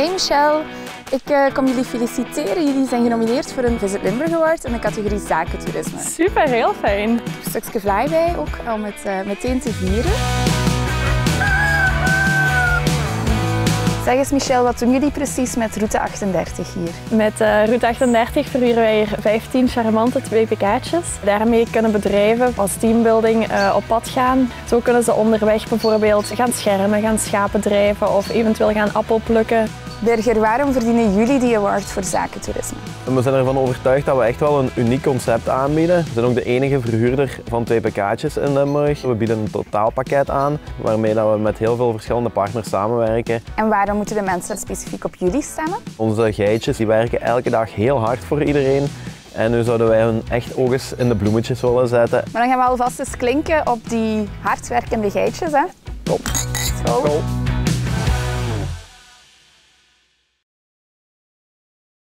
Hey Michelle, ik kom jullie feliciteren. Jullie zijn genomineerd voor een Visit Limburg Award in de categorie Zakentoerisme. Super, heel fijn. Een stukje flyby ook om het meteen te vieren. Zeg eens Michelle, wat doen jullie precies met route 38 hier? Met route 38 verhuren wij hier 15 charmante 2PK'tjes. Daarmee kunnen bedrijven als teambuilding op pad gaan. Zo kunnen ze onderweg bijvoorbeeld gaan schermen, gaan schapen drijven of eventueel gaan appel plukken. Birger, waarom verdienen jullie die award voor zakentoerisme? We zijn ervan overtuigd dat we echt wel een uniek concept aanbieden. We zijn ook de enige verhuurder van 2PK'tjes in Limburg. We bieden een totaalpakket aan, waarmee we met heel veel verschillende partners samenwerken. En waarom moeten de mensen specifiek op jullie stemmen? Onze geitjes die werken elke dag heel hard voor iedereen. En nu zouden wij hun echt oogjes in de bloemetjes willen zetten. Maar dan gaan we alvast eens klinken op die hardwerkende geitjes, hè? Top. Zo.